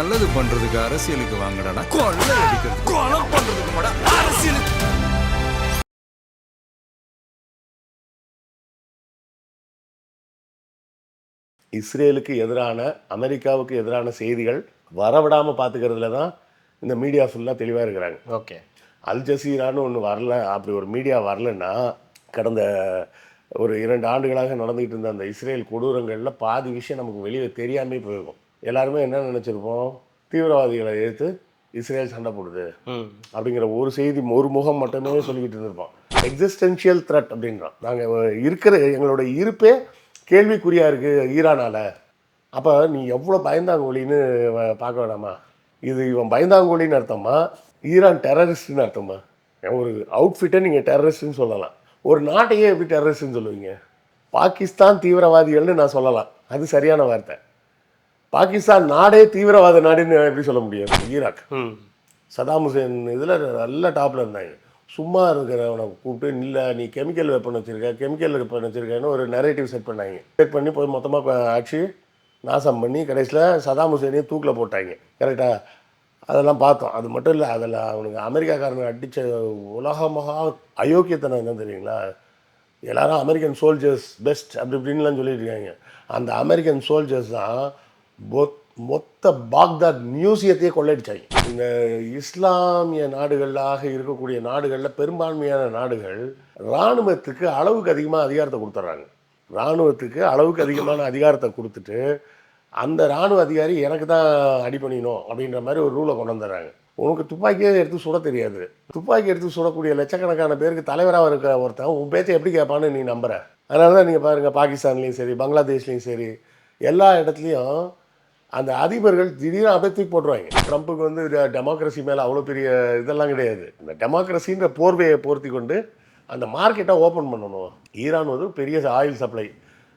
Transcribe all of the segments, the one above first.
நல்லது பண்றதுக்கு அரசியலுக்கு வாங்கடா, கொள்ளை அடிக்கிறது கொலை பண்றதுக்கு மாடா அரசியலுக்கு. இஸ்ரேலுக்கு எதிரான அமெரிக்காவுக்கு எதிரான செய்திகள் வரவிடாமல் பார்த்துக்கிறதுல தான் இந்த மீடியா ஃபுல்லாக தெளிவாக இருக்கிறாங்க. ஓகே, அல் ஜசீரான்னு ஒன்று வரல, அப்படி ஒரு மீடியா வரலன்னா கடந்த ஒரு 2 ஆண்டுகளாக நடந்துகிட்டு இருந்த அந்த இஸ்ரேல் கொடூரங்களில் பாதி விஷயம் நமக்கு வெளியே தெரியாமே போயிருக்கும். எல்லாருமே என்ன நினச்சிருப்போம், தீவிரவாதிகளை எதிர்த்து இஸ்ரேல் சண்டை போடுது அப்படிங்கிற ஒரு செய்தி, ஒரு முகம் மட்டுமே சொல்லிக்கிட்டு இருந்திருப்போம். எக்ஸிஸ்டென்ஷியல் த்ரெட் அப்படின்றோம். நாங்கள் இருக்கிற எங்களோட இருப்பே கேள்விக்குறியாக இருக்குது ஈரானால். அப்போ நீ எவ்வளோ பயந்தாங்கோலின்னு பார்க்க வேணாமா? இது இவன் பயந்தாங்கோலின்னு அர்த்தமா, ஈரான் டெரரிஸ்ட்னு அர்த்தமா? ஒரு அவுட்ஃபிட்டை நீங்கள் டெரரிஸ்ட்னு சொல்லலாம், ஒரு நாட்டையே எப்படி டெரரிஸ்ட்னு சொல்லுவீங்க? பாகிஸ்தான் தீவிரவாதிகள்னு நான் சொல்லலாம், அது சரியான வார்த்தை. பாகிஸ்தான் நாடே தீவிரவாத நாடுன்னு எப்படி சொல்ல முடியும்? ஈராக் சதாம் ஹுசேன் இதில் நல்ல டாப்பில் இருந்தாங்க. சும்மா இருக்கிறவனை கூப்பிட்டு, இல்லை நீ கெமிக்கல் வெப்பன் வச்சுருக்கேன்னு ஒரு நரேட்டிவ் செட் பண்ணாங்க. செட் பண்ணி போய் மொத்தமாக ஆட்சி நாசம் பண்ணி கடைசியில் சதாம் ஹுசேனையும் தூக்கில் போட்டாங்க. கரெக்டாக? அதெல்லாம் பார்த்தோம். அது மட்டும் இல்லை, அதில் அவனுக்கு அமெரிக்காக்காரனுக்கு அடித்த உலகமாக அயோக்கியத்தனம் என்ன தெரியுங்களா? எல்லாரும் அமெரிக்கன் சோல்ஜர்ஸ் பெஸ்ட் அப்படி இப்படின்லாம் சொல்லிட்டு இருக்காங்க. அந்த அமெரிக்கன் சோல்ஜர்ஸ் தான் மொத்த பாக்தாத் மியூசியத்தையே கொள்ளையடிச்சாங்க. இந்த இஸ்லாமிய நாடுகளாக இருக்கக்கூடிய நாடுகளில் பெரும்பான்மையான நாடுகள் இராணுவத்துக்கு அளவுக்கு அதிகமாக அதிகாரத்தை கொடுத்துட்றாங்க. இராணுவத்துக்கு அளவுக்கு அதிகமான அதிகாரத்தை கொடுத்துட்டு அந்த இராணுவ அதிகாரி எனக்கு தான் அடிபணியணும் அப்படின்ற மாதிரி ஒரு ரூலை கொண்டு வந்துடுறாங்க. உனக்கு துப்பாக்கியே எடுத்து சுட தெரியாது, துப்பாக்கி எடுத்து சுடக்கூடிய லட்சக்கணக்கான பேருக்கு தலைவராக இருக்க ஒருத்தன் உன் பேச்சை எப்படி கேட்பான்னு நீ நம்புற. அதனால தான் நீங்கள் பாருங்கள், பாகிஸ்தான்லேயும் சரி பங்களாதேஷ்லேயும் சரி எல்லா இடத்துலையும் அந்த அதிபர்கள் திடீர்னு அப்படியே தூக்கி போட்டுருவாங்க. ட்ரம்ப்புக்கு வந்து டெமோக்ரஸி மேலே அவ்வளோ பெரிய இதெல்லாம் கிடையாது. இந்த டெமோக்ரஸின்ற போர்வையை பொருத்தி கொண்டு அந்த மார்க்கெட்டை ஓப்பன் பண்ணணும். ஈரான் வந்து பெரிய ஆயில் சப்ளை,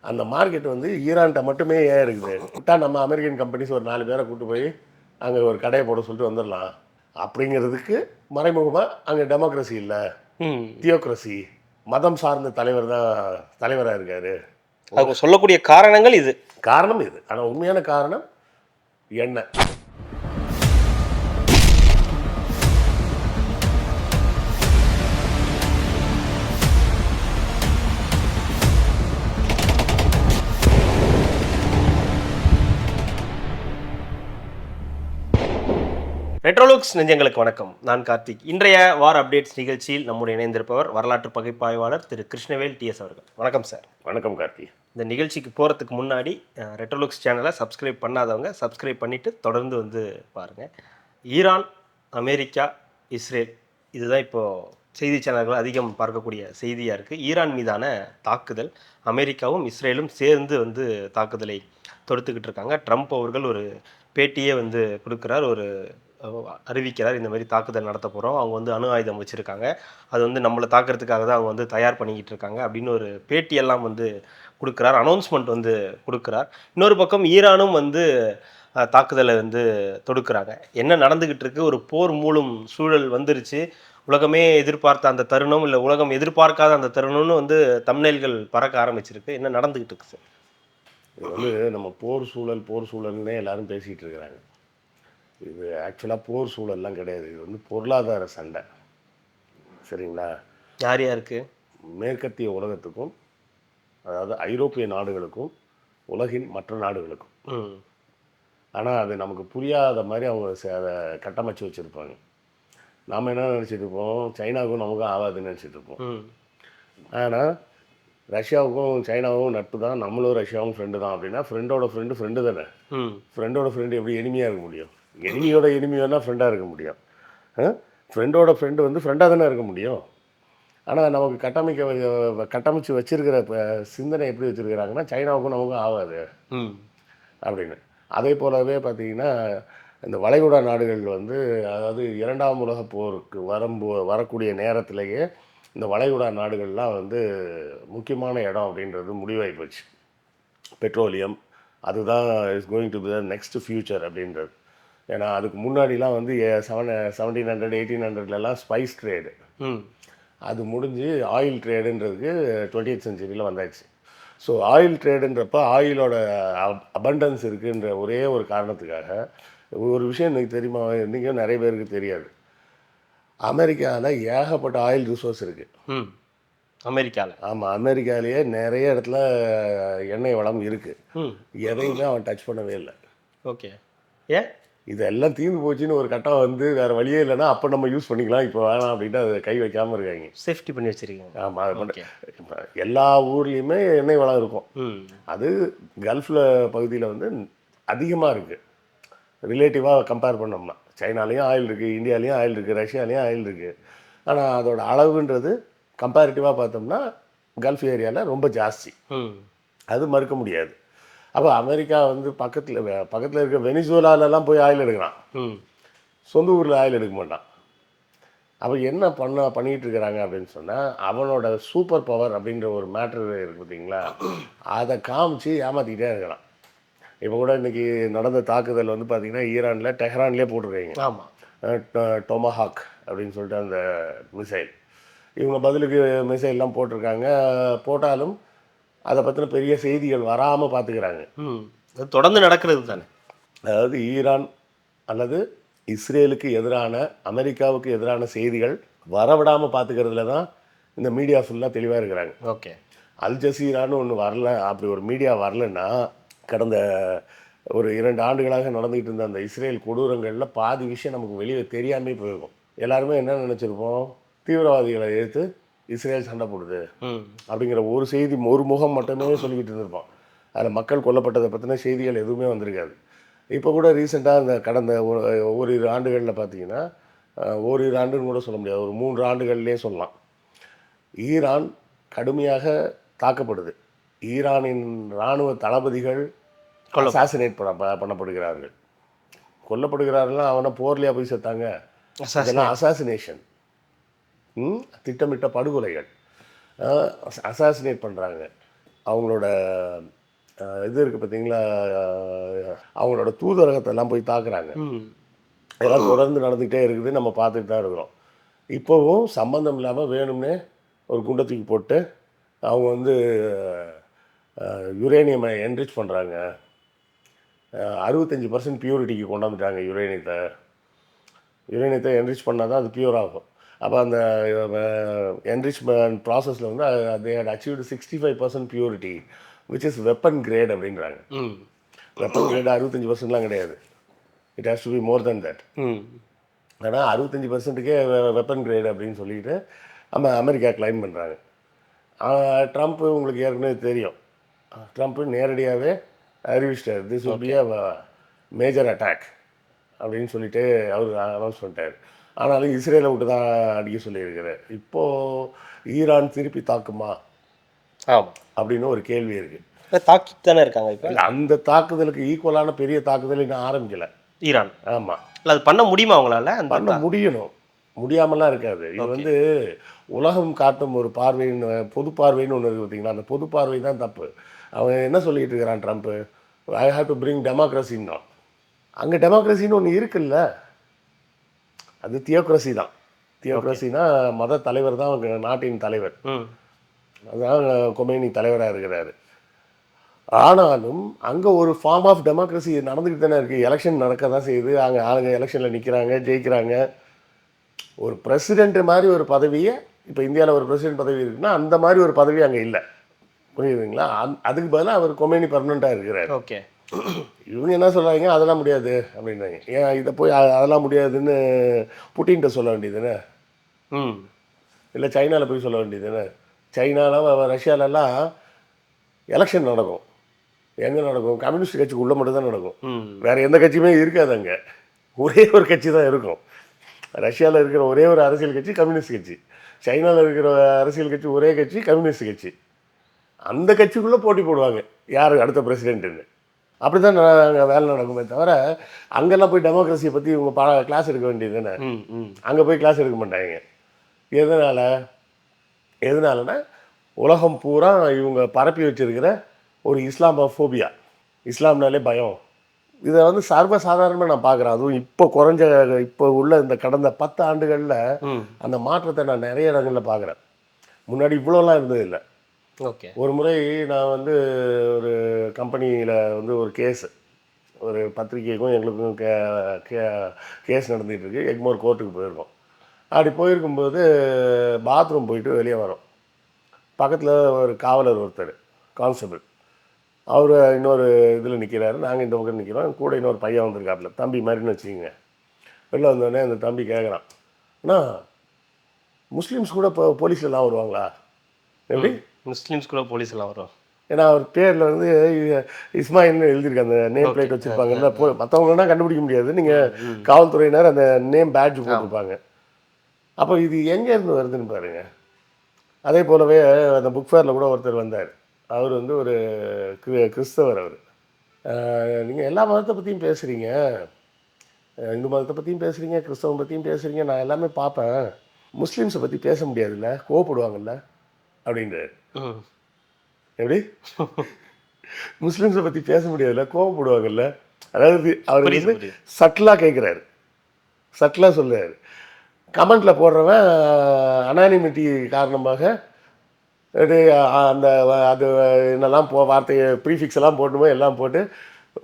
அந்த மார்க்கெட் வந்து ஈரான்கிட்ட மட்டுமே ஏன் இருக்குது. விட்டால் நம்ம அமெரிக்கன் கம்பெனிஸ் ஒரு 4 பேரை கூப்பிட்டு போய் அங்கே ஒரு கடையை போட சொல்லிட்டு வந்துடலாம் அப்படிங்கிறதுக்கு மறைமுகமாக அங்கே டெமோக்ரஸி இல்லை, தியோக்ரஸி, மதம் சார்ந்த தலைவர் தான் தலைவராக இருக்கார். அவங்க சொல்லக்கூடிய காரணங்கள் இது, காரணம் இது. ஆனால் உண்மையான காரணம் என்ன? ரெட்ரோலுக்ஸ் நெஞ்சங்களுக்கு வணக்கம். நான் கார்த்திக். இன்றைய வார அப்டேட்ஸ் நிகழ்ச்சியில் நம்முடைய இணைந்திருப்பவர் வரலாற்று பகுப்பாய்வாளர் திரு கிருஷ்ணவேல் டிஎஸ் அவர்கள். வணக்கம் சார். வணக்கம் கார்த்திக். இந்த நிகழ்ச்சிக்கு போகிறதுக்கு முன்னாடி ரெட்ரோலுக்ஸ் சேனலை சப்ஸ்கிரைப் பண்ணாதவங்க சப்ஸ்கிரைப் பண்ணிவிட்டு தொடர்ந்து வந்து பாருங்கள். ஈரான், அமெரிக்கா, இஸ்ரேல் இதுதான் இப்போது செய்தி சேனல்கள் அதிகம் பார்க்கக்கூடிய செய்தியாக இருக்குது. ஈரான் மீதான தாக்குதல், அமெரிக்காவும் இஸ்ரேலும் சேர்ந்து வந்து தாக்குதலை தொடுத்துக்கிட்டு இருக்காங்க. ட்ரம்ப் அவர்கள் ஒரு பேட்டியே வந்து கொடுக்குறார், ஒரு அறிவிக்கிறார், இந்த மாதிரி தாக்குதல் நடத்த போகிறோம், அவங்க வந்து அணு ஆயுதம் வச்சுருக்காங்க, அது வந்து நம்மளை தாக்குறதுக்காக தான் அவங்க வந்து தயார் பண்ணிக்கிட்டு இருக்காங்க அப்படின்னு ஒரு பேட்டியெல்லாம் வந்து கொடுக்குறார், அனௌன்ஸ்மெண்ட் வந்து கொடுக்குறார். இன்னொரு பக்கம் ஈரானும் வந்து தாக்குதலை வந்து தொடுக்கிறாங்க. என்ன நடந்துக்கிட்டு இருக்கு? ஒரு போர் மூலம் சூழல் வந்துருச்சு. உலகமே எதிர்பார்த்த அந்த தருணம், இல்லை உலகம் எதிர்பார்க்காத அந்த தருணம்னு வந்து தம்ப்நெயில்கள் பறக்க ஆரம்பிச்சிருக்கு. என்ன நடந்துக்கிட்டு இருக்கு சார்? இது வந்து நம்ம போர் சூழல்னே எல்லாரும் பேசிகிட்டு இருக்கிறாங்க. இது ஆக்சுவலாக போர் சூழல்லாம் கிடையாது. இது வந்து பொருளாதார சண்டை. சரிங்களா? யார் யாருக்கு? மேற்கத்திய உலகத்துக்கும், அதாவது ஐரோப்பிய நாடுகளுக்கும் உலகின் மற்ற நாடுகளுக்கும். ஆனால் அது நமக்கு புரியாத மாதிரி அவங்க அதை கட்டமைச்சு வச்சுருப்பாங்க. நாம் என்ன நினச்சிட்டு இருப்போம், சைனாவுக்கும் நமக்கும் ஆகாதுன்னு நினச்சிட்டு இருப்போம். ஆனால் ரஷ்யாவுக்கும் சைனாவும் நட்பு தான், நம்மளும் ரஷ்யாவும் ஃப்ரெண்டு தான் அப்படின்னா ஃப்ரெண்டோட ஃப்ரெண்டு தானே. ஃப்ரெண்டோட ஃப்ரெண்டு எப்படி எனிமையாக இருக்க முடியும்? எனிமியோட எனிமி வேணால் ஃப்ரெண்டாக இருக்க முடியும். ஃப்ரெண்டோட ஃப்ரெண்டு வந்து ஃப்ரெண்டாக தானே இருக்க முடியும். ஆனால் நமக்கு கட்டமைச்சு வச்சுருக்கிற சிந்தனை எப்படி வச்சுருக்கிறாங்கன்னா சைனாவுக்கும் நமக்கும் ஆகாது அப்படின்னு. அதே போலவே பார்த்திங்கன்னா இந்த வளைகுடா நாடுகள் வந்து, அதாவது 2ஆம் உலகப் போருக்கு வரக்கூடிய நேரத்திலேயே இந்த வளைகுடா நாடுகள்லாம் வந்து முக்கியமான இடம் அப்படின்றது முடிவாகி போச்சு. பெட்ரோலியம் அதுதான் is going to be the next future அப்படின்றது. ஏன்னா அதுக்கு முன்னாடிலாம் வந்து 1700 1800 ஸ்பைஸ் ட்ரேடு, அது முடிஞ்சு ஆயில் ட்ரேடுன்றதுக்கு 20th செஞ்சுரியில் வந்தாச்சு. ஸோ ஆயில் ட்ரேடுன்றப்ப ஆயிலோட அபண்டன்ஸ் இருக்குன்ற ஒரே ஒரு காரணத்துக்காக ஒரு விஷயம் எனக்கு தெரியுமா, இன்றைக்கும் நிறைய பேருக்கு தெரியாது. அமெரிக்காவில் ஏகப்பட்ட ஆயில் ரிசோர்ஸ் இருக்குது. ம். அமெரிக்காவில். ஆமாம், அமெரிக்காவிலேயே நிறைய இடத்துல எண்ணெய் வளம் இருக்குது. ம். எதையுமே அவன் டச் பண்ணவே இல்லை. ஓகே. ஏன்? இதெல்லாம் தீர்ந்து போச்சுன்னு ஒரு கட்டம் வந்து வேறு வழியே இல்லைன்னா அப்போ நம்ம யூஸ் பண்ணிக்கலாம், இப்போ வேணாம் அப்படின்ட்டு அதை கை வைக்காமல் இருக்காங்க. சேஃப்டி பண்ணி வச்சுருக்கீங்க. ஆமாம், அது ஓகே. இப்போ எல்லா ஊர்லேயுமே எண்ணெய் வளம் இருக்கும். ம். அது கல்ஃபில் பகுதியில் வந்து அதிகமாக இருக்குது. ரிலேட்டிவாக கம்பேர் பண்ணோம்னா சைனாலேயும் ஆயில் இருக்குது, இந்தியாலேயும் ஆயில் இருக்குது, ரஷ்யாலேயும் ஆயில் இருக்குது. ஆனால் அதோட அளவுன்றது கம்பேரிட்டிவாக பார்த்தோம்னா கல்ஃப் ஏரியாவில் ரொம்ப ஜாஸ்தி. ம். அது மறுக்க முடியாது. அப்போ அமெரிக்கா வந்து பக்கத்தில் இருக்க வெனிசுவேலாலெல்லாம் போய் ஆயில் எடுக்கிறான், ம். சொந்த ஊரில் ஆயில் எடுக்க மாட்டான். அப்போ என்ன பண்ணிகிட்டு இருக்கிறாங்க அப்படின்னு சொன்னால், அவனோட சூப்பர் பவர் அப்படின்ற ஒரு மேட்ரு இருக்குது பார்த்தீங்களா, அதை காமிச்சு ஏமாற்றிக்கிட்டே இருக்கிறான். இப்போ கூட இன்றைக்கி நடந்த தாக்குதல் வந்து பார்த்திங்கன்னா ஈரானில் டெஹ்ரான்லேயே போட்டிருக்காங்க. ஆமாம். டொமஹாக் அப்படின்னு சொல்லிட்டு அந்த மிசைல். இவங்க பதிலுக்கு மிசைல்லாம் போட்டிருக்காங்க. போட்டாலும் அதை பற்றின பெரிய செய்திகள் வராமல் பார்த்துக்கிறாங்க. ம். அது தொடர்ந்து நடக்கிறது தானே. அதாவது ஈரான் அல்லது இஸ்ரேலுக்கு எதிரான, அமெரிக்காவுக்கு எதிரான செய்திகள் வரவிடாமல் பார்த்துக்கிறதுல தான் இந்த மீடியா ஃபுல்லாக தெளிவாக இருக்கிறாங்க. ஓகே. அல் ஜசீரான்னு ஒன்று வரல, அப்படி ஒரு மீடியா வரலன்னா கடந்த ஒரு 2 ஆண்டுகளாக நடந்துகிட்டு இருந்த அந்த இஸ்ரேல் கொடூரங்களில் பாதி விஷயம் நமக்கு வெளியே தெரியாமே போயிருக்கும். எல்லாருமே என்ன நினச்சிருப்போம், தீவிரவாதிகளை எதிர்த்து இஸ்ரேல் சண்டை போடுது அப்படிங்கிற ஒரு செய்தி, ஒரு முகம் மட்டுமே சொல்லிக்கிட்டு இருந்திருப்போம். அதில் மக்கள் கொல்லப்பட்டதை பற்றின செய்திகள் எதுவுமே வந்திருக்காது. இப்போ கூட ரீசெண்டாக இந்த கடந்த ஓரிரு ஆண்டுகளில் பார்த்தீங்கன்னா, ஓரிரு ஆண்டுன்னு கூட சொல்ல முடியாது, ஒரு 3 ஆண்டுகள்லேயே சொல்லலாம், ஈரான் கடுமையாக தாக்கப்படுது. ஈரானின் இராணுவ தளபதிகள் அசாசினேட் பண்ணப்படுகிறார்கள். கொல்லப்படுகிறார்கள்னா அவனை போர்லையா போய் செத்தாங்க, அதெல்லாம் அசாசினேஷன், திட்டமிட்ட படுகொலைகள். அசாசினேட் பண்ணுறாங்க. அவங்களோட இது இருக்குது பார்த்தீங்களா, அவங்களோட தூதரகத்தெல்லாம் போய் தாக்குறாங்க. இதெல்லாம் தொடர்ந்து நடந்துக்கிட்டே இருக்குது, நம்ம பார்த்துட்டு தான் இருக்கிறோம். இப்போவும் சம்மந்தம் இல்லாமல் வேணும்னே ஒரு குண்டை தூக்கி போட்டு அவங்க வந்து யுரேனியமை என்ரிச் பண்ணுறாங்க. 65% பியூரிட்டிக்கு கொண்டாந்துட்டாங்க யுரேனியத்தை என்ரிச் பண்ணால் தான் அது பியூர் ஆகும். அப்போ அந்த என்ரிச்மெண்ட் ப்ராசஸில் வந்து they had achieved 65% purity which is weapon grade அப்படின்றாங்க. வெப்பன் கிரேட் 65%லாம் கிடையாது, it has to be more than that. ஆனால் 65%க்கே வெப்பன் கிரேட் அப்படின்னு சொல்லிட்டு நம்ம அமெரிக்கா கிளைம் பண்ணுறாங்க. ட்ரம்ப்பு உங்களுக்கு ஏற்கனவே தெரியும், ட்ரம்ப்பு நேரடியாகவே அறிவிச்சிட்டார், this will be a major attack அப்படின்னு சொல்லிட்டு அவர் அனௌன்ஸ் பண்ணிட்டார். ஆனாலும் இஸ்ரேலை விட்டு தான் அடிக்க சொல்லியிருக்கிறார். இப்போது ஈரான் திருப்பி தாக்குமா அப்படின்னு ஒரு கேள்வி இருக்குது. தாக்கிட்டு தானே இருக்காங்க இப்போ. அந்த தாக்குதலுக்கு ஈக்குவலான பெரிய தாக்குதல் இன்னும் ஆரம்பிக்கலை ஈரான். ஆமாம், அது பண்ண முடியுமா அவங்களால? பண்ண முடியணும், முடியாமலாம் இருக்காது. இது வந்து உலகம் காட்டும் ஒரு பார்வைன்னு, பொது பார்வைன்னு ஒன்று இருக்குது பார்த்தீங்களா, அந்த பொது பார்வை தான் தப்பு. அவன் என்ன சொல்லிகிட்டு இருக்கிறான் Trump, I have to bring டெமோக்ரஸின்னா. அங்கே டெமோக்ரஸின்னு ஒன்று இருக்குல்ல, அது தியோக்ரஸி தான். தியோக்ரஸினா மத தலைவர் தான் நாட்டின் தலைவர், அதுதான் கொமேனி தலைவராக இருக்கிறாரு. ஆனாலும் அங்கே ஒரு ஃபார்ம் ஆஃப் டெமோக்ரஸி நடந்துக்கிட்டு தானே இருக்குது. எலெக்ஷன் நடக்க தான் செய்யுது, அங்கே ஆளுங்க எலெக்ஷனில் நிற்கிறாங்க, ஜெயிக்கிறாங்க. ஒரு பிரசிடென்ட் மாதிரி ஒரு பதவியை, இப்போ இந்தியாவில் ஒரு பிரசிடென்ட் பதவி இருக்குன்னா அந்த மாதிரி ஒரு பதவி அங்கே இல்லை, புரியுதுங்களா? அதுக்கு பதிலாக அவர் கொமேனி பர்மனெண்ட்டாக இருக்கிறார். ஓகே. இவங்க என்ன சொல்கிறாங்க, அதெல்லாம் முடியாது அப்படின்றாங்க. ஏன் இதை போய் அதெல்லாம் முடியாதுன்னு புட்டின்கிட்ட சொல்ல வேண்டியதுன்னு, இல்லை சைனாவில் போய் சொல்ல வேண்டியதுன்னு. சைனாவில் ரஷ்யாலெல்லாம் எலெக்ஷன் நடக்கும், எங்கே நடக்கும், கம்யூனிஸ்ட் கட்சிக்கு உள்ளே மட்டும்தான் நடக்கும், வேறு எந்த கட்சியுமே இருக்காது. அங்கே ஒரே ஒரு கட்சி தான் இருக்கும். ரஷ்யாவில் இருக்கிற ஒரே ஒரு அரசியல் கட்சி கம்யூனிஸ்ட் கட்சி, சைனாவில் இருக்கிற அரசியல் கட்சி ஒரே கட்சி கம்யூனிஸ்ட் கட்சி. அந்த கட்சிக்குள்ளே போட்டி போடுவாங்க யார் அடுத்த பிரசிடென்ட்டுன்னு. அப்படி தான் வேலை நடக்குமே தவிர அங்கெல்லாம் போய் டெமோக்ரஸியை பற்றி இவங்க கிளாஸ் எடுக்க வேண்டியது தானே. அங்கே போய் கிளாஸ் எடுக்க மாட்டாங்க. எதனாலனா உலகம் பூரா இவங்க பரப்பி வச்சிருக்கிற ஒரு இஸ்லாமோஃபோபியா, இஸ்லாம்னாலே பயம். இதை வந்து சர்வசாதாரணமாக நான் பார்க்குறேன். அதுவும் இப்போ உள்ள இந்த கடந்த 10 ஆண்டுகளில் அந்த மாற்றத்தை நான் நிறைய இடங்களில் பார்க்குறேன். முன்னாடி இவ்வளோலாம் இருந்ததில்லை. ஓகே. ஒரு முறை நான் வந்து ஒரு கம்பெனியில் வந்து ஒரு கேஸு, ஒரு பத்திரிக்கைக்கும் எங்களுக்கும் கேஸ் நடந்துகிட்டு இருக்கு. எக்மோர் கோர்ட்டுக்கு போயிருக்கோம். அப்படி போயிருக்கும்போது பாத்ரூம் போயிட்டு வெளியே வரோம். பக்கத்தில் ஒரு காவலர் ஒருத்தர், கான்ஸ்டபிள், அவர் இன்னொரு இதில் நிற்கிறாரு. நாங்கள் இந்த பக்கம் நிற்கிறோம். கூட இன்னொரு பையன் வந்திருக்காப்புல, தம்பி மாதிரின்னு வச்சுக்கோங்க. வெளில வந்தோடனே அந்த தம்பி கேட்குறான், அண்ணா முஸ்லீம்ஸ் கூட இப்போ போலீஸ்லாம் வருவாங்களா? எப்படி முஸ்லீம்ஸ் கூட போலீஸ் எல்லாம் வரும்? ஏன்னா அவர் பேரில் வந்து இஸ்மாயில்னு எழுதியிருக்கு, அந்த நேம் பிளேட் வச்சுருப்பாங்கல்ல. மற்றவங்களா கண்டுபிடிக்க முடியாது, நீங்கள் காவல்துறையினர் அந்த நேம் பேட்ஜ் போட்டிருப்பாங்க. அப்போ இது எங்கேருந்து வருதுன்னு பாருங்க. அதே போலவே அந்த புக் ஃபேரில் கூட ஒருத்தர் வந்தார். அவர் வந்து ஒரு கிறிஸ்தவர். அவர், நீங்கள் எல்லா மதத்தை பற்றியும் பேசுகிறீங்க, இந்து மதத்தை பற்றியும் பேசுகிறீங்க, கிறிஸ்தவம் பற்றியும் பேசுகிறீங்க, நான் எல்லாமே பார்ப்பேன், முஸ்லீம்ஸை பற்றி பேச முடியாதுல்ல, கோவப்படுவாங்கல்ல அப்படின்றாரு. எப்படி முஸ்லீம்ஸை பற்றி பேச முடியாதுல்ல, கோவப்படுவாங்கல்ல. அதாவது அவர் வந்து சட்டிலாக கேட்குறாரு, சட்டிலாக சொல்லுறாரு. கமெண்ட்டில் போடுறவன் அனானிமிட்டி காரணமாக அந்த அது என்னெல்லாம் வார்த்தையை ப்ரீஃபிக்ஸ் எல்லாம் போட்டுமோ எல்லாம் போட்டு,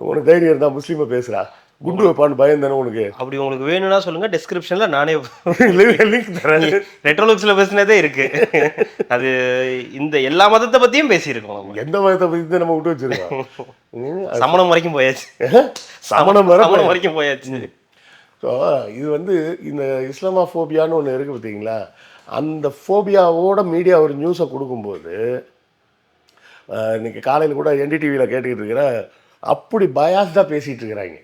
உனக்கு தைரியம் இருந்தால் முஸ்லீமை பேசுகிறா, குண்டு வைப்பான்னு பயம் தானே உனக்கு. அப்படி உங்களுக்கு வேணும்னா சொல்லுங்கள், டிஸ்கிரிப்ஷனில் நானே லிங்க் தரேன். ரெட்ரோலுக்ஸில் பேசினதே இருக்குது. அது இந்த எல்லா மதத்தை பற்றியும் பேசியிருக்கோம். எந்த மதத்தை பற்றி தான் நம்ம விட்டு வச்சுருக்கோம்? சமணம் வரைக்கும் போயாச்சு. சமணம் வரைக்கும் போயாச்சு. ஸோ இது வந்து இந்த இஸ்லாமோஃபோபியான்னு ஒன்று இருக்குது பார்த்தீங்களா, அந்த ஃபோபியாவோட மீடியா ஒரு நியூஸை கொடுக்கும்போது, இன்றைக்கி காலையில் கூட என்டிடிவியில் கேட்டுக்கிட்டு இருக்கிற, அப்படி பயாஸ்டாக பேசிகிட்டு இருக்கிறாங்க.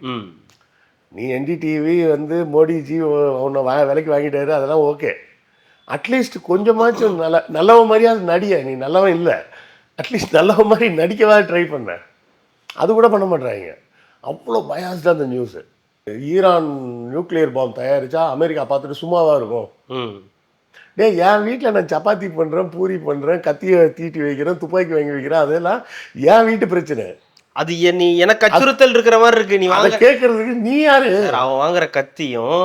நீ என்டிடிவி வந்து மோடிஜி உன்னை விலைக்கு வாங்கிட்டாரு, அதெல்லாம் ஓகே, அட்லீஸ்ட் கொஞ்சமாச்சும் நல்லவன் மாதிரியாவது நடிய, நீ நல்லவன் இல்லை, அட்லீஸ்ட் நல்லவன் மாதிரி நடிக்கவா ட்ரை பண்ண, அது கூட பண்ண மாட்டாங்க. அவ்வளோ பயாஸ்டாக அந்த நியூஸு. ஈரான் நியூக்ளியர் பாம்பு தயாரித்தா அமெரிக்கா பார்த்துட்டு சும்மாவாக இருக்கும். என் வீட்டில் நான் சப்பாத்தி பண்ணுறேன், பூரி பண்ணுறேன், கத்தியை தீட்டி வைக்கிறேன், துப்பாக்கி வாங்கி வைக்கிறேன், அதெல்லாம் என் வீட்டு பிரச்சனை. அது நீ எனக்கு அச்சுறுத்தல் இருக்கிற மாதிரி இருக்கு. நீ வாங்க கேட்கறதுக்கு நீ யாரு? அவன் வாங்குற கத்தியும்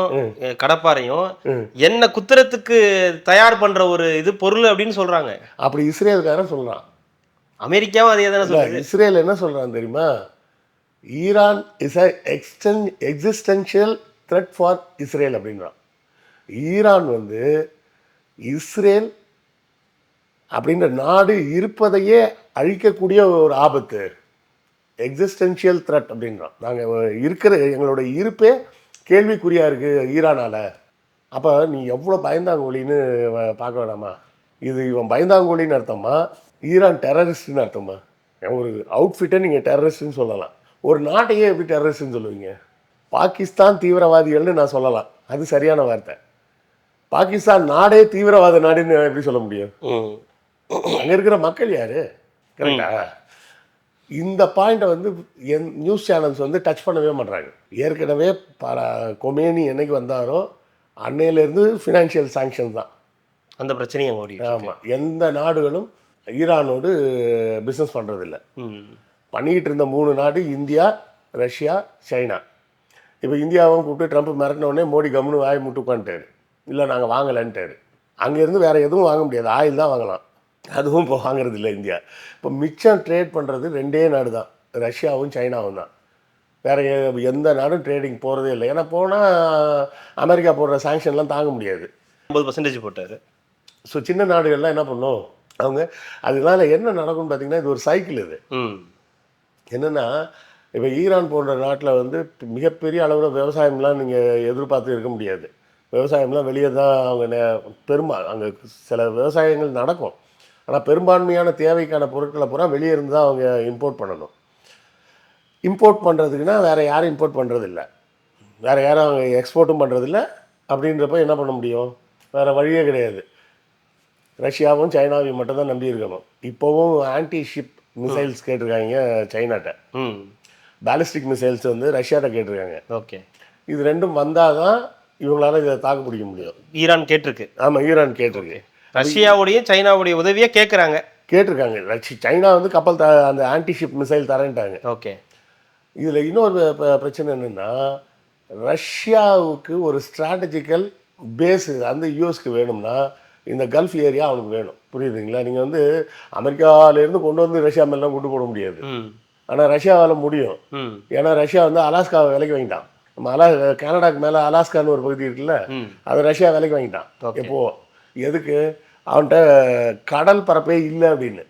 கடப்பாரையும் என்ன குத்துறதுக்கு தயார் பண்ற ஒரு இது பொருள் அப்படின்னு சொல்றாங்க. அப்படி இஸ்ரேல்காரன் சொல்றான். அமெரிக்காவும் அதே தானே சொல்றாங்க. இஸ்ரேல் என்ன சொல்றான் தெரியுமா? Iran is a existential thread for Israel அப்படின்றான். ஈரான் வந்து இஸ்ரேல் அப்படின்ற நாடு இருப்பதையே அழிக்கக்கூடிய ஒரு ஆபத்து, எக்ஸிஸ்டென்ஷியல் த்ரெட் அப்படின்றான். நாங்கள் இருக்கிற எங்களோட இருப்பே கேள்விக்குறியாக இருக்குது ஈரானால். அப்போ நீ எவ்வளோ பயந்தாங்கோலின்னு பார்க்க வேணாமா? இது இவன் பயந்தாங்கோலின்னு அர்த்தமா, ஈரான் டெரரிஸ்ட்னு அர்த்தமா? ஒரு அவுட்ஃபிட்டை நீங்கள் டெரரிஸ்ட்னு சொல்லலாம், ஒரு நாட்டையே எப்படி டெரரிஸ்ட்னு சொல்லுவீங்க? பாகிஸ்தான் தீவிரவாதிகள்னு நான் சொல்லலாம், அது சரியான வார்த்தை. பாகிஸ்தான் நாடே தீவிரவாத நாடுன்னு எப்படி சொல்ல முடியும்? அங்கே இருக்கிற மக்கள் யாரு? கரெக்டா? இந்த பாயிண்ட்டை வந்து நியூஸ் சேனல்ஸ் வந்து டச் பண்ணவே மாட்டாங்க. ஏற்கனவே கொமேனி என்னைக்கு வந்தாரோ அன்னையிலேருந்து ஃபினான்ஷியல் சாங்ஷன் தான் அந்த பிரச்சனையும் ஓடி. ஆமாம், எந்த நாடுகளும் ஈரானோடு பிஸ்னஸ் பண்ணுறதில்ல. பண்ணிக்கிட்டு இருந்த 3 நாடு இந்தியா, ரஷ்யா, சைனா. இப்போ இந்தியாவும் கூப்பிட்டு ட்ரம்ப் மிரட்டினோடனே மோடி கம்னு வாய் முட்டு உட்காந்துட்டாரு, இல்லை நாங்கள் வாங்கலைன்ட்டாரு. அங்கேருந்து வேறு எதுவும் வாங்க முடியாது, ஆயில் தான் வாங்கலாம், அதுவும் இப்போ வாங்குறது இல்லை இந்தியா. இப்போ மிச்சம் ட்ரேட் பண்ணுறது 2 நாடு தான், ரஷ்யாவும் சைனாவும் தான். வேறு எந்த நாடும் ட்ரேடிங் போகிறதே இல்லை. ஏன்னா போனால் அமெரிக்கா போடுற சாங்ஷன்லாம் தாங்க முடியாது. 50% போட்டார். ஸோ சின்ன நாடுகள்லாம் என்ன பண்ணும் அவங்க, அதனால என்ன நடக்கும்னு பார்த்தீங்கன்னா, இது ஒரு சைக்கிள். இது என்னென்னா, இப்போ ஈரான் போன்ற நாட்டில் வந்து மிகப்பெரிய அளவில் விவசாயம்லாம் நீங்கள் எதிர்பார்த்து இருக்க முடியாது. விவசாயம்லாம் வெளியே தான் அவங்க அங்கே சில விவசாயங்கள் நடக்கும், ஆனால் பெரும்பான்மையான தேவைக்கான பொருட்களை பூரா வெளியே இருந்து தான் அவங்க இம்போர்ட் பண்ணணும். இம்போர்ட் பண்ணுறதுக்குன்னா வேறு யாரும் இம்போர்ட் பண்ணுறதில்ல, வேறு யாரும் அவங்க எக்ஸ்போர்ட்டும் பண்ணுறதில்ல. அப்படின்றப்ப என்ன பண்ண முடியும்? வேறு வழியே கிடையாது. ரஷ்யாவும் சைனாவையும் மட்டும் தான் நம்பி இருக்கணும். இப்போவும் ஆன்டி ஷிப் மிசைல்ஸ் கேட்டிருக்காங்க சைனாட்ட, பேலிஸ்டிக் மிசைல்ஸ் வந்து ரஷ்யாட்ட கேட்டிருக்காங்க. ஓகே, இது ரெண்டும் வந்தால் தான் இவங்களால இதை தாக்கு பிடிக்க முடியும். ஈரான் கேட்டிருக்கு. ஆமாம், ஈரான் கேட்டிருக்கு. ரஷ்யாவுடையும் சைனாவுடைய உதவியை கேட்டிருக்காங்க. சைனா வந்து கப்பல் அந்த ஆன்டிஷிப் மிசைல் தரேன்ட்டாங்க. ஓகே, இதில் இன்னொரு பிரச்சனை என்னென்னா, ரஷ்யாவுக்கு ஒரு ஸ்ட்ராட்டஜிக்கல் பேஸு அந்த யூஎஸ்க்கு வேணும்னா இந்த கல்ஃப் ஏரியா அவனுக்கு வேணும். புரியுதுங்களா? நீங்கள் வந்து அமெரிக்காவிலேருந்து கொண்டு வந்து ரஷ்யா மேலாம் கொண்டு போட முடியாது. ஆனால் ரஷ்யாவால் முடியும். ம் ஏன்னா ரஷ்யா வந்து அலாஸ்காவை விலைக்கு வாங்கிட்டான். நம்ம கனடாக்கு மேலே அலாஸ்கான்னு ஒரு பகுதி இருக்குல்ல, ம் அதை ரஷ்யா விலைக்கு வாங்கிட்டான். Okay. எப்போ எதுக்கு? அவன்கிட்ட கடல் பரப்பே இல்லை அப்படின்னு.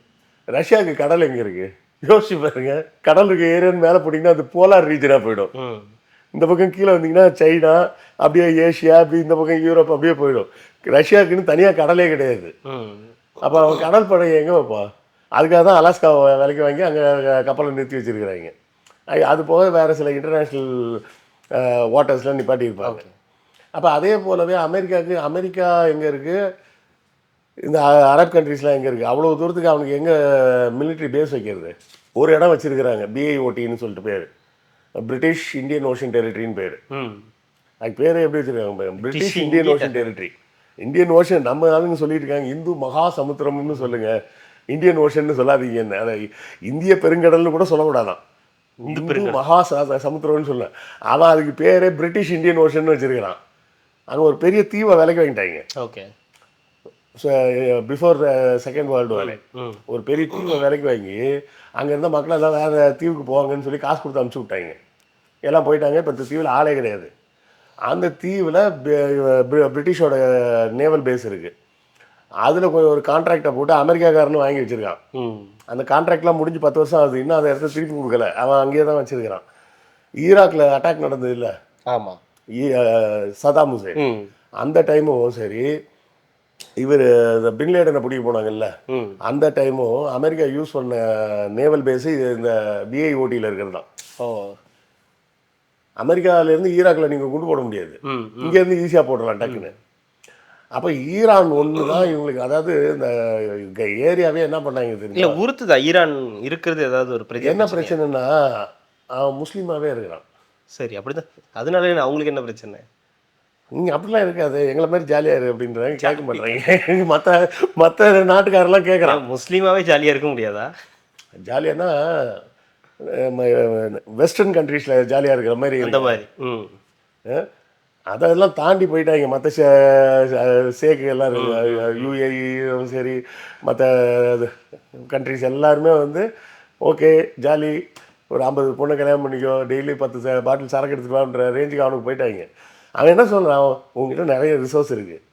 ரஷ்யாவுக்கு கடல் எங்கே இருக்குது யோசிச்சு பாருங்க. கடல் இருக்க ஏரியான்னு மேலே போட்டிங்கன்னா அது போலார் ரீஜனாக போயிடும். ம் இந்த பக்கம் கீழே வந்தீங்கன்னா சைனா, அப்படியே ஏஷியா, அப்படி இந்த பக்கம் யூரோப் அப்படியே போயிடும். ரஷ்யாவுக்குன்னு தனியாக கடலே கிடையாது. ம் அப்போ அவன் கடல் படை எங்கே வைப்பான்? அதுக்காக தான் அலாஸ்காவை விலைக்கு வாங்கி அங்கே கப்பலை நிறுத்தி வச்சுருக்கிறாங்க. அது போக வேறு சில இன்டர்நேஷ்னல் வாட்டர்ஸ்லாம் நிப்பாட்டியிருப்பாங்க. அப்போ அதே போலவே அமெரிக்கா எங்கே இருக்குது, இந்த அரப் கண்ட்ரீஸ்லாம் எங்கே இருக்குது, அவ்வளோ தூரத்துக்கு அவனுக்கு எங்கே மிலிட்ரி பேஸ் வைக்கிறது? ஒரு இடம் வச்சுருக்கிறாங்க, BIOTன்னு சொல்லிட்டு பேர், பிரிட்டிஷ் இந்தியன் ஓஷன் டெரிட்டரின்னு பேர். ம் அதுக்கு பேர் எப்படி வச்சுருக்காங்க? British Indian ocean territory. Indian ocean நம்ம ஆளுங்க சொல்லிட்டு இருக்காங்க இந்து மகா சமுத்திரம்னு சொல்லுங்கள், இந்தியன் ஓஷன்னு சொல்லாதீங்க. என்ன அதை இந்திய பெருங்கடல்னு கூட சொல்லக்கூடாதான், இந்து மகா சமுத்திரம்னு சொல்ல. அவன் அதுக்கு பேரே பிரிட்டிஷ் இந்தியன் ஓஷன் வச்சுருக்கிறான். அங்கே ஒரு பெரிய தீவை விலைக்கு வாங்கிட்டாங்க. Okay. Before second world war ஒரு பெரிய தீவை விலைக்கு வாங்கி அங்கே இருந்த மக்கள் எல்லாம் வேறு தீவுக்கு போவாங்கன்னு சொல்லி காசு கொடுத்து அனுப்பிச்சி விட்டாங்க. எல்லாம் போயிட்டாங்க. இப்போ இந்த தீவில் ஆளே கிடையாது. அந்த தீவில் பிரிட்டிஷோட நேவல் பேஸ் இருக்குது. அதில் ஒரு கான்ட்ராக்டை போட்டு அமெரிக்காக்காரன்னு வாங்கி வச்சுருக்கான். அந்த கான்ட்ராக்ட்லாம் முடிஞ்சு 10 வருஷம் ஆகுது, இன்னும் அந்த இடத்த திருப்பி கொடுக்கல. அவன் அங்கேயே தான் வச்சுருக்கிறான். ஈராக்கில் அட்டாக் நடந்தது இல்லை, ஆமாம், சதாம் ஹுசேன், அந்த டைமும் சரி, இவர் இந்த பின்லேடனை பிடிக்க போனாங்கல்ல, அந்த டைமும் அமெரிக்கா யூஸ் பண்ண நேவல் பேஸு இந்த BIOTயில் இருக்கிறது தான். ஓ, அமெரிக்காவிலேருந்து ஈராக்கில் நீங்கள் கொண்டு போட முடியாது, இங்கேருந்து ஈஸியாக போடலாம் டக்குன்னு. அப்போ ஈரான் ஒன்று தான் இவங்களுக்கு, அதாவது இந்த ஏரியாவே என்ன பண்ணாங்க இல்லை உறுத்துதா ஈரான் இருக்கிறது ஏதாவது ஒரு பிரச்சனை? என்ன பிரச்சனைன்னா அவன் முஸ்லீமாகவே இருக்கிறான். சரி, அப்படிதான். அதனால அவங்களுக்கு என்ன பிரச்சனை? நீங்கள் அப்படிலாம் இருக்காது, எங்களை மாதிரி ஜாலியாக இரு அப்படின்றாங்க, கேட்க மாட்டேறாங்க. மற்ற நாட்டுக்காரெல்லாம் கேட்குறான். முஸ்லீமாவே ஜாலியாக இருக்க முடியாதா? ஜாலியானா வெஸ்டர்ன் கண்ட்ரீஸில் ஜாலியாக இருக்கிற மாதிரி அந்த மாதிரி. அதெல்லாம் தாண்டி போயிட்டாங்க. மற்ற சேக்கு எல்லாம் இருக்குது, UAE சரி, மற்ற கண்ட்ரிஸ் எல்லாருமே வந்து ஓகே ஜாலி, ஒரு 50 பொண்ணை கல்யாணம் பண்ணிக்கோ, டெய்லி 10 பாட்டில் சரக்கு எடுத்துகிட்டு வான்ற ரேஞ்சுக்கு அவனுக்கு போயிட்டாங்க. அவன் என்ன சொல்கிறான்? உங்ககிட்ட நிறைய ரிசோர்ஸ் இருக்குது,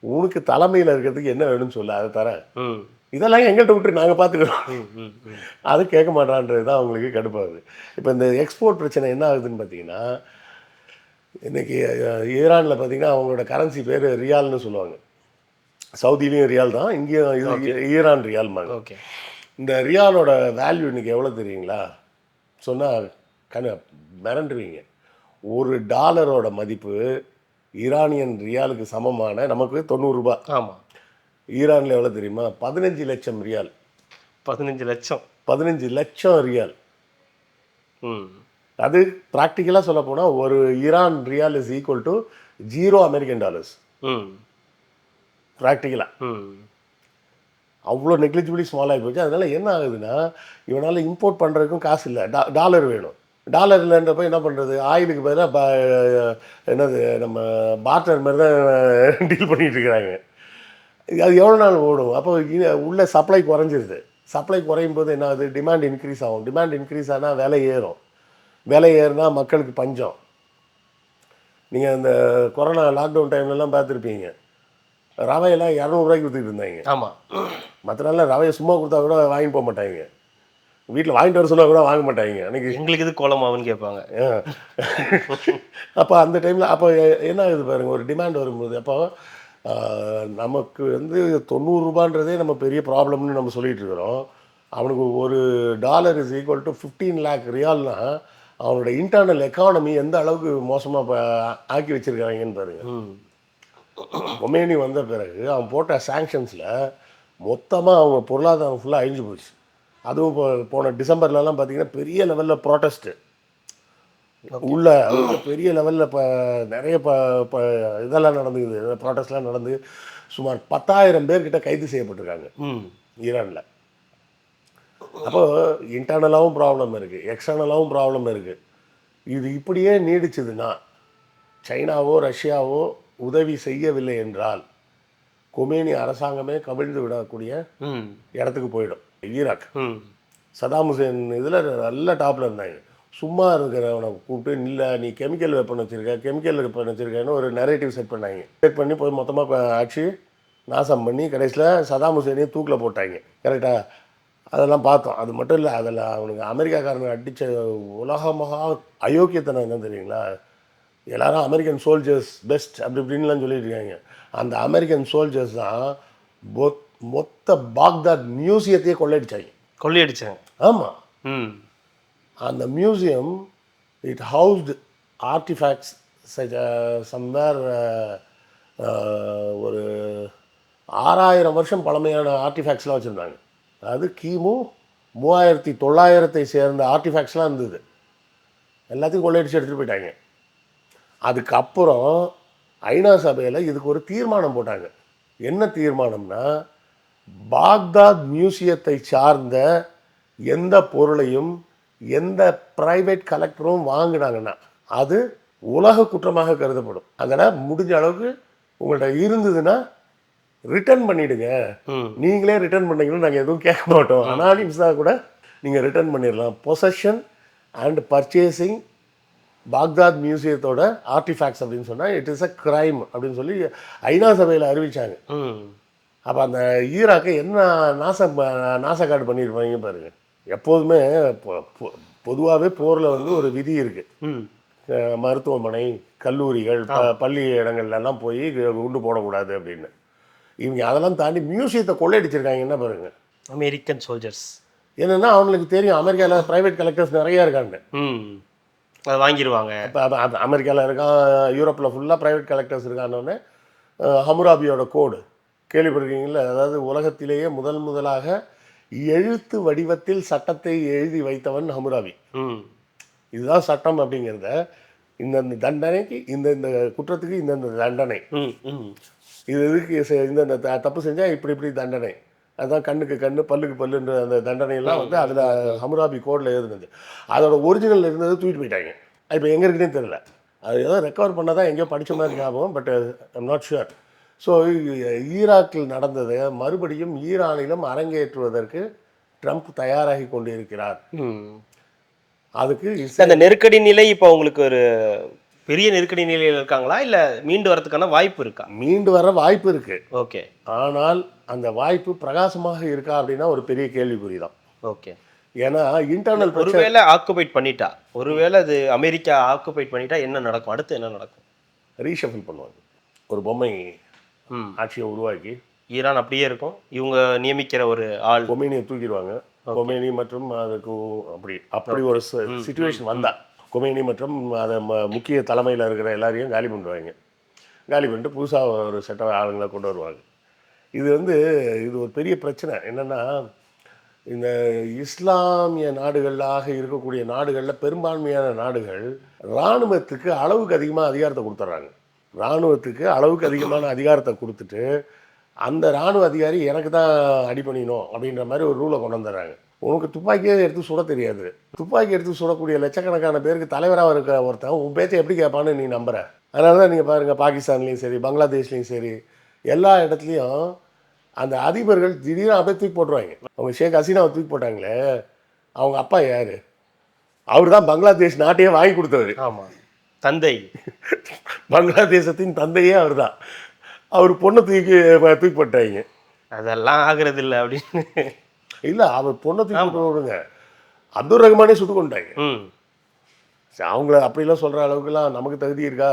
உனக்கு தலைமையில் இருக்கிறதுக்கு என்ன வேணும்னு சொல்ல, அதை தரேன், இதெல்லாம் எங்கள்கிட்ட விட்டு நாங்கள் பார்த்துக்கிறோம். அது கேட்க மாட்டான்றது தான் அவங்களுக்கு கடுப்பாகுது. இப்போ இந்த எக்ஸ்போர்ட் பிரச்சனை என்ன ஆகுதுன்னு பார்த்தீங்கன்னா, இன்றைக்கி ஈரானில் பார்த்தீங்கன்னா அவங்களோட கரன்சி பேர் ரியால்னு சொல்லுவாங்க. சவுதிலையும் ரியால் தான், இங்கேயும் இது ஈரான் ரியால்மாங்க. ஓகே. இந்த ரியாலோட வேல்யூ இன்றைக்கி எவ்வளோ தெரியுங்களா? சொன்னால் மிரண்டுருவீங்க. $1 மதிப்பு ஈரானியன் ரியாலுக்கு சமமான நமக்கு 90 ரூபாய். ஆமாம். ஈரானில் எவ்வளோ தெரியுமா? 15 லட்சம் ரியால். 15 லட்சம்? 15 லட்சம் ரியால். அது ப்ராக்டிக்கலாக சொல்ல போனால் ஒரு Iran rial is equal to $0 American. ப்ராக்டிக்கலாக அவ்வளோ நெக்லிஜிபிளி ஸ்மால் ஆகி போச்சு. அதனால் என்ன ஆகுதுன்னா, இவனால் இம்போர்ட் பண்ணுறதுக்கும் காசு இல்லை, டாலர் வேணும். டாலர் இல்லைன்றப்ப என்ன பண்ணுறது? ஆயிலுக்கு பதிலாக என்னது நம்ம பார்ட்டர் மாதிரி தான் டீல் பண்ணிகிட்டு இருக்கிறாங்க. அது எவ்வளோ நாள் ஓடும்? அப்போ உள்ள சப்ளை குறைஞ்சிருது. சப்ளை குறையும் போது என்ன ஆகுது? டிமாண்ட் இன்க்ரீஸ் ஆகும். டிமாண்ட் இன்க்ரீஸ் ஆனால் விலை ஏறும். விலை ஏறுனா மக்களுக்கு பஞ்சம். நீங்கள் இந்த கொரோனா லாக்டவுன் டைம்லலாம் பார்த்துருப்பீங்க, ரவையெல்லாம் 200 ரூபாய்க்கு விற்றுட்டு இருந்தாங்க. ஆமாம். மற்ற நாளில் ரவையை சும்மா கொடுத்தா கூட வாங்கி போக மாட்டாங்க, வீட்டில் வாங்கிட்டு வர சொன்னால் கூட வாங்க மாட்டாங்க. அன்றைக்கி எங்களுக்கு இது கோலமாவுன்னு கேட்பாங்க. அப்போ அந்த டைமில் அப்போ என்ன ஆகுது பாருங்கள், ஒரு டிமாண்ட் வரும்போது அப்போ நமக்கு வந்து 90 ரூபான்றதே நம்ம பெரிய ப்ராப்ளம்னு நம்ம சொல்லிகிட்டு இருக்கிறோம். அவனுக்கு $1 இஸ் ஈக்குவல் டு 15 lakh ரியால்னா அவனோட இன்டர்னல் எக்கானமி எந்த அளவுக்கு மோசமாக ஆக்கி வச்சுருக்காங்கன்னு பாருங்கள். கொமேனி வந்த பிறகு அவன் போட்ட சாங்ஷன்ஸில் மொத்தமாக அவங்க பொருளாதாரம் ஃபுல்லாக அழிஞ்சு போச்சு. அதுவும் போன டிசம்பர்லலாம் பார்த்திங்கன்னா பெரிய லெவலில் ப்ரோட்டஸ்ட்டு உள்ள பெரிய லெவலில் இப்போ நிறைய இதெல்லாம் நடந்துக்குது, ப்ரோட்டஸ்ட்லாம் நடந்து சுமார் 10,000 பேர்கிட்ட கைது செய்யப்பட்டிருக்காங்க ஈரானில். அப்போது இன்டர்னலாகவும் ப்ராப்ளம் இருக்குது, எக்ஸ்டர்னலாகவும் ப்ராப்ளம் இருக்குது. இது இப்படியே நீடிச்சதுன்னா, சைனாவோ ரஷ்யாவோ உதவி செய்யவில்லை என்றால் கொமேனி அரசாங்கமே கவிழ்ந்து விடக்கூடிய இடத்துக்கு போயிடும் ஈராக். சதாம் ஹுசேன் இதில் நல்ல டாப்பில் இருந்தாங்க. சும்மா இருக்கிறவனை கூப்பிட்டு இல்லை நீ கெமிக்கல் வெப்பன் வச்சுருக்க, கெமிக்கல் வெப்பன் வச்சுருக்கேன்னு ஒரு நரேட்டிவ் செட் பண்ணாங்க. செட் பண்ணி போய் மொத்தமாக ஆட்சி நாசம் பண்ணி கடைசியில் சதாம் ஹுசேனையும் தூக்கில் போட்டாங்க. கரெக்டாக அதெல்லாம் பார்த்தோம். அது மட்டும் இல்லை, அதில் அவனுக்கு அமெரிக்காக்காரனுக்கு அடித்த உலகமாக அயோக்கியத்தனம் என்ன தெரியுங்களா? எல்லாரும் அமெரிக்கன் சோல்ஜர்ஸ் பெஸ்ட் அப்படி இப்படின்லாம் சொல்லிட்டு இருக்காங்க. அந்த அமெரிக்கன் சோல்ஜர்ஸ் தான் மொத்த பாக்தாத் மியூசியத்தையே கொள்ளையடிச்சாங்க. ஆமாம். அந்த மியூசியம் இட் ஹவுஸ்டு ஆர்டிஃபேக்ட்ஸ் சம்வேர் ஒரு 6000 வருஷம் பழமையான ஆர்டிஃபேக்ட்ஸ்லாம் வச்சுருந்தாங்க. அது கிமு 3900 சேர்ந்த ஆர்டிஃபேக்ட்ஸ்லாம் இருந்தது. எல்லாத்தையும் கொள்ளையடிச்சு எடுத்துகிட்டு போயிட்டாங்க. அதுக்கப்புறம் ஐநா சபையில் இதுக்கு ஒரு தீர்மானம் போட்டாங்க. என்ன தீர்மானம்னா, பாக்தாத் மியூசியத்தை சார்ந்த எந்த பொருளையும் எந்த ப்ரைவேட் கலெக்டரும் வாங்கினாங்கன்னா அது உலக குற்றமாக கருதப்படும். அதனால் முடிஞ்ச அளவுக்கு உங்கள்கிட்ட இருந்ததுன்னா ரிட்டர்ன் பண்ணிவிடுங்க. நீங்களே ரிட்டர்ன் பண்ணிங்கன்னா நாங்கள் எதுவும் கேட்க மாட்டோம். அனானிம்ஸாக கூட நீங்கள் ரிட்டர்ன் பண்ணிடலாம். பொசஷன் அண்ட் பர்ச்சேசிங் பாக்தாத் மியூசியத்தோட ஆர்டிஃபேக்ட்ஸ் அப்படின்னு சொன்னால் இட் இஸ் அ கிரைம் அப்படின்னு சொல்லி ஐநா சபையில் அறிவித்தாங்க. அப்போ அந்த ஈராக்கை என்ன நாசக்காடு பண்ணியிருப்பாங்க பாருங்கள். எப்போதுமே பொதுவாகவே போரில் வந்து ஒரு விதி இருக்குது. மருத்துவமனை, கல்லூரிகள், பள்ளி இடங்கள்லாம் போய் குண்டு போடக்கூடாது அப்படின்னு. இவங்க அதெல்லாம் தாண்டி மியூசியத்தை கொள்ளையடிச்சிருக்காங்க. என்ன பாருங்கள், அமெரிக்கன் சோல்ஜர்ஸ். என்னென்னா அவங்களுக்கு தெரியும் அமெரிக்காவில் ப்ரைவேட் கலெக்டர்ஸ் நிறையா இருக்காங்க. அதை வாங்கிடுவாங்க. இப்போ அமெரிக்காவில் இருக்கான், யூரோப்பில் ஃபுல்லாக ப்ரைவேட் கலெக்டர்ஸ் இருக்கானோடனே ஹமுராபியோட கோடு கேள்விப்பட்டிருக்கீங்களா? அதாவது உலகத்திலேயே முதலாக எழுத்து வடிவத்தில் சட்டத்தை எழுதி வைத்தவன் ஹமுராபி. இதுதான் சட்டம் அப்படிங்கிறத, இந்த தண்டனைக்கு இந்த குற்றத்துக்கு இந்த தண்டனை, இது இதுக்கு இந்த தப்பு செஞ்சால் இப்படி தண்டனை, அதுதான் கண்ணுக்கு கண்ணு பல்லுக்கு பல்லுன்ற அந்த தண்டனையெல்லாம் வந்து அதில் ஹமுராபி கோடில் எழுதுனது. அதோட ஒரிஜினல் இருந்தது தூக்கிட்டு போயிட்டாங்க. இப்போ எங்கே இருக்குன்னே தெரியல. அது ஏதோ ரெக்கவர் பண்ணால் தான் எங்கேயோ படித்த மாதிரி ஞாபகம், but I'm not sure. So ஈராக்கில் நடந்ததை மறுபடியும் ஈரானிலும் அரங்கேற்றுவதற்கு ட்ரம்ப் தயாராகி கொண்டு இருக்கிறார். அதுக்கு அந்த நெருக்கடி நிலை இப்போ உங்களுக்கு ஒரு பெரிய நெருக்கடி நிலையில் இருக்காங்களா, இல்லை மீண்டு வரதுக்கான வாய்ப்பு இருக்கா? மீண்டு வர வாய்ப்பு இருக்குது. ஓகே. ஆனால் அந்த வாய்ப்பு பிரகாசமாக இருக்கா அப்படின்னா ஒரு பெரிய கேள்விக்குறி தான். ஓகே. ஏன்னா இன்டர்னல் ஒருவேளை ஆக்குபைட் பண்ணிட்டா, ஒருவேளை அது அமெரிக்கா ஆக்குபைட் பண்ணிட்டா என்ன நடக்கும்? அடுத்து என்ன நடக்கும்? ரீஷஃபில் பண்ணுவாங்க. ஒரு பொம்மை ஆட்சியை உருவாக்கி ஈரான் அப்படியே இருக்கும். இவங்க நியமிக்கிற ஒரு ஆள் கொமேனியை தூக்கிடுவாங்க. கொமேனி மற்றும் அதுக்கு அப்படி ஒரு சிச்சுவேஷன் வந்தா கொமேனி மற்றும் அதை முக்கிய தலைமையில் இருக்கிற எல்லாரையும் காலி பண்ணுவாங்க. காலி பண்ணிட்டு புதுசாக ஒரு செட்ட ஆளுங்களை கொண்டு வருவாங்க. இது ஒரு பெரிய பிரச்சனை. என்னென்னா, இந்த இஸ்லாமிய நாடுகளாக இருக்கக்கூடிய நாடுகளில் பெரும்பான்மையான நாடுகள் இராணுவத்துக்கு அளவுக்கு அதிகமாக அதிகாரத்தை கொடுத்துட்றாங்க. இராணுவத்துக்கு அளவுக்கு அதிகமான அதிகாரத்தை கொடுத்துட்டு அந்த இராணுவ அதிகாரி எனக்கு தான் அடி பண்ணிடணும் அப்படின்ற மாதிரி ஒரு ரூலை கொண்டு வந்துடுறாங்க. உனக்கு துப்பாக்கியே எடுத்து சுட தெரியாது. துப்பாக்கி எடுத்து சுடக்கூடிய லட்சக்கணக்கான பேருக்கு தலைவராக இருக்க ஒருத்தன் உன் பேச்சை எப்படி கேட்பான்னு நீ நம்புற. அதனால தான் நீங்கள் பாருங்கள், பாகிஸ்தான்லேயும் சரி, பங்களாதேஷ்லேயும் சரி, எல்லா இடத்துலையும் அந்த அதிபர்கள் திடீர்னு அப்படியே தூக்கி போட்டுருவாங்க. அவங்க ஷேக் ஹசீனாவை தூக்கி போட்டாங்களே, அவங்க அப்பா யார்? அவர் தான் பங்களாதேஷ் நாட்டையே வாங்கி கொடுத்தவர். ஆமாம், தந்தை. பங்களாதேசத்தின் தந்தையே அவர் தான். அவர் பொண்ணை தூக்கி போட்டாங்க. அதெல்லாம் ஆகிறது இல்லை அப்படின்னு இல்லை, அவர் பொண்ணை தூக்கி விடுங்க. அப்துல் ரஹ்மானே சுட்டு கொண்டாங்க. அவங்கள அப்படிலாம் சொல்கிற அளவுக்குலாம் நமக்கு தகுதி இருக்கா?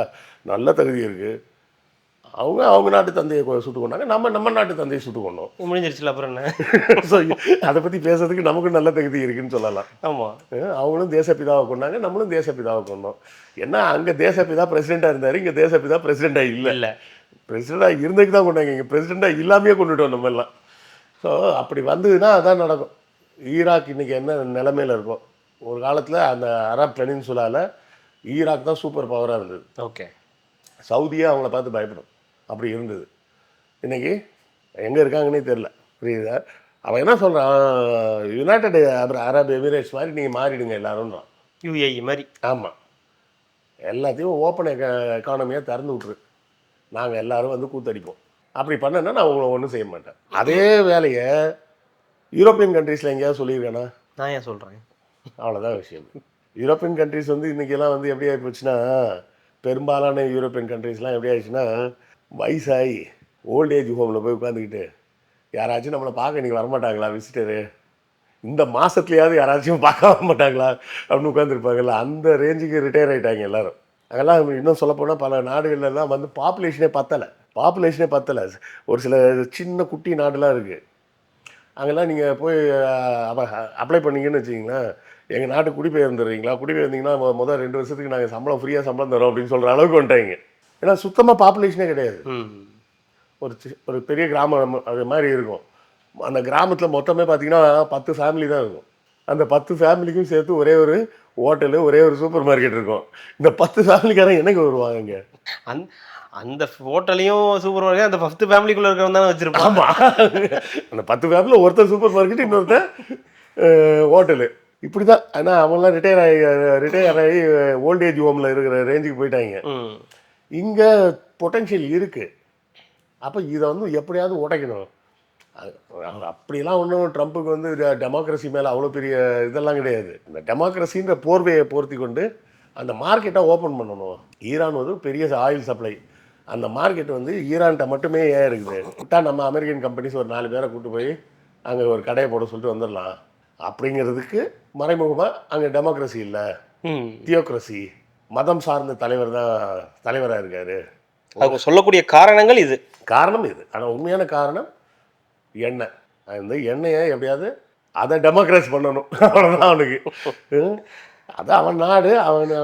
நல்ல தகுதி இருக்குது. அவங்க நாட்டு தந்தையை சுட்டு கொண்டாங்க, நம்ம நாட்டு தந்தையை சுட்டு கொண்டோம். முடிஞ்சிருச்சுல, அப்புறம் என்ன? ஸோ அதை பற்றி பேசுறதுக்கு நமக்கும் நல்ல தகுதி இருக்குன்னு சொல்லலாம். ஆமாம், அவங்களும் தேசப்பிதாவை கொண்டாங்க, நம்மளும் தேசப்பிதாவை கொண்டோம். ஏன்னா அங்கே தேசப்பிதா பிரசிடெண்ட்டாக இருந்தார், இங்கே தேசப்பிதா பிரசிடெண்ட்டாக இல்லை. பிரசிடெண்ட்டாக இருந்ததுக்கு தான் கொண்டாங்க, இங்கே பிரசிடெண்ட்டாக இல்லாமையே கொண்டுட்டோம் நம்ம எல்லாம். ஸோ அப்படி வந்ததுன்னா அதான் நடக்கும். ஈராக் இன்றைக்கி என்ன நிலைமையில் இருக்கும்? ஒரு காலத்தில் அந்த அரப் பெனின்சுலாவில் ஈராக் தான் சூப்பர் பவராக இருந்தது. ஓகே. சவுதியாக அவங்கள பார்த்து பயப்படும், அப்படி இருந்தது. இன்றைக்கி எங்கே இருக்காங்கன்னே தெரில. புரியுதா? அவன் என்ன சொல்கிறான், யுனைடெட் அரப் எமிரேட்ஸ் மாதிரி நீங்கள் மாறிடுங்க எல்லாரும்ன்றான். யுஏஇ மாதிரி. ஆமாம், எல்லாத்தையும் ஓப்பன் எக்கானமியாக திறந்து விட்ரு, நாங்கள் எல்லோரும் வந்து கூத்தடிப்போம். அப்படி பண்ணேன்னா நான் உங்களை ஒன்றும் செய்ய மாட்டேன். அதே வேலையை யூரோப்பியன் கண்ட்ரீஸில் எங்கேயாவது சொல்லியிருக்கேன்னா? நான் ஏன் சொல்கிறேன்? அவ்வளோதான் விஷயம். யூரோப்பியன் கண்ட்ரிஸ் வந்து இன்றைக்கெல்லாம் வந்து எப்படி ஆகி போச்சுன்னா, பெரும்பாலான யூரோப்பியன் கண்ட்ரிஸ்லாம் எப்படி ஆயிடுச்சுன்னா, வயசாகி ஓல்டேஜ் ஹோமில் போய் உட்காந்துக்கிட்டு யாராச்சும் நம்மளை பார்க்க இன்றைக்கி வரமாட்டாங்களா விசிட்டரு, இந்த மாதத்துலையாவது யாராச்சும் பார்க்க வர மாட்டாங்களா அப்படின்னு உட்காந்துருப்பாங்கல்ல, அந்த ரேஞ்சுக்கு ரிட்டையர் ஆகிட்டாங்க எல்லோரும். அதெல்லாம் இன்னும் சொல்லப்போனால் பல நாடுகள்லாம் வந்து பாப்புலேஷனே பத்தலை. ஒரு சில சின்ன குட்டி நாடுலாம் இருக்குது. அங்கெல்லாம் நீங்கள் போய் அப்ளை பண்ணீங்கன்னு வச்சிங்களேன், எங்கள் நாட்டுக்கு குடிபெயர்ந்துடுறீங்களா, குடிபெயர்ந்தீங்கன்னா முதல் 2 வருஷத்துக்கு நாங்கள் ஃப்ரீயாக சம்பளம் தரோம் அப்படின்னு சொல்கிற அளவுக்கு வந்துட்டாங்க. ஏன்னா சுத்தமாக பாப்புலேஷனே கிடையாது. ஒரு பெரிய கிராமம் அது மாதிரி இருக்கும். அந்த கிராமத்தில் மொத்தமே பார்த்தீங்கன்னா 10 ஃபேமிலி தான் இருக்கும். அந்த 10 ஃபேமிலிக்கும் சேர்த்து ஒரே ஒரு ஹோட்டலு, ஒரே ஒரு சூப்பர் மார்க்கெட் இருக்கும். இந்த 10 ஃபேமிலிக்காரங்க என்னங்க வருவாங்க இங்கே? அந்த ஹோட்டலையும் சூப்பர் மார்க்கெட் அந்த 10 ஃபேமிலிக்குள்ளே இருக்கிறவங்க தானே வச்சுருப்பாங்க. ஆமாம், அந்த 10 ஃபேமிலியில் ஒருத்தர் சூப்பர் மார்க்கெட், இன்னொருத்தர் ஹோட்டலு, இப்படி தான். ஆனால் அவங்களாம் ரிட்டையர் ஆகி ஓல்டேஜ் ஹோமில் இருக்கிற ரேஞ்சுக்கு போயிட்டாங்க. இங்கே பொட்டென்ஷியல் இருக்குது. அப்போ இதை வந்து எப்படியாவது உடைக்கணும். அப்படிலாம் ஒன்றும் ட்ரம்ப்புக்கு வந்து டெமோக்ரஸி மேலே அவ்வளோ பெரிய இதெல்லாம் கிடையாது. இந்த டெமோக்ரஸின்ற போர்வையை பொருத்தி கொண்டு அந்த மார்க்கெட்டை ஓப்பன் பண்ணணும். ஈரான் வந்து பெரிய ஆயில் சப்ளை, அந்த மார்க்கெட் வந்து ஈரான்கிட்ட மட்டுமே ஏன் இருக்குது. விட்டால் நம்ம அமெரிக்கன் கம்பெனிஸ் ஒரு 4 பேரை கூப்பிட்டு போய் அங்கே ஒரு கடையை போட சொல்லிட்டு வந்துடலாம். அப்படிங்கிறதுக்கு மறைமுகமாக அங்கே டெமோக்ரஸி இல்லை, தியோக்ரஸி, மதம் சார்ந்த தலைவராக இருக்கார். அவங்க சொல்லக்கூடிய காரணங்கள் இது. ஆனால் உண்மையான காரணம் எண்ணெய். அந்த எண்ணெயை எப்படியாவது அதை டெமோக்ரஸி பண்ணணும், அவ்வளோதான் அவனுக்கு. அது அவன் நாடு,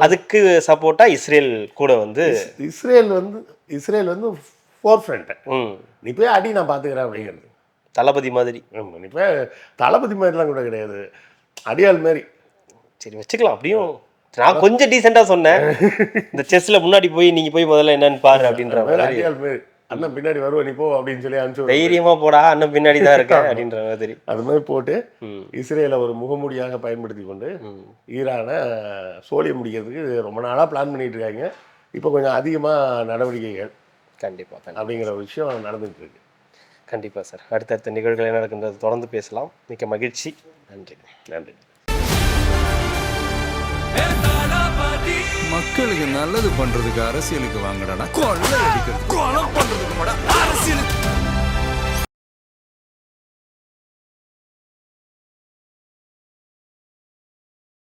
அதுக்கு சப்போர்ட்டாக இஸ்ரேல் கூட வந்து இஸ்ரேல் வந்து ஃபோர் ஃப்ரண்ட். நீ போய் அடி நான் பார்த்துக்கிறேன் அப்படிங்கிறது தளபதி மாதிரி. நீ போய் தளபதி மாதிரிலாம் கூட கிடையாது, அடியாள் மாதிரி. சரி வச்சுக்கலாம். அப்படியும் நான் கொஞ்சம் டீசெண்டாக சொன்னேன். இந்த செஸ்ஸில் முன்னாடி போய் நீங்கள் போய் முதல்ல என்னன்னு பாரு அப்படின்ற மாதிரி. அடியாள் மாதிரி, அண்ணன் பின்னாடி வருவ நீ போ அப்படின்னு சொல்லி அனுப்பிச்சு தைரியமாக போடா, அண்ணன் பின்னாடி தான் இருக்கேன் அப்படின்ற மாதிரி. அது மாதிரி போட்டு இஸ்ரேலை ஒரு முகமூடியாக பயன்படுத்தி கொண்டு ஈரானை சோழிய முடிக்கிறதுக்கு ரொம்ப நாளாக பிளான் பண்ணிட்டு இருக்காங்க. இப்போ கொஞ்சம் அதிகமாக நடவடிக்கைகள் கண்டிப்பாக அப்படிங்கிற ஒரு விஷயம் நடந்துகிட்டு இருக்கு. கண்டிப்பாக சார். அடுத்தடுத்த நிகழ்வுகள் என்ன நடக்கின்றது தொடர்ந்து பேசலாம். மிக்க மகிழ்ச்சி. நன்றி. மக்களுக்கு நல்லது பண்றதுக்கு அரசியலுக்கு வாங்கடா, கொள்ளை அடிக்கிறது, கொலை பண்றதுக்கு அரசியலுக்கு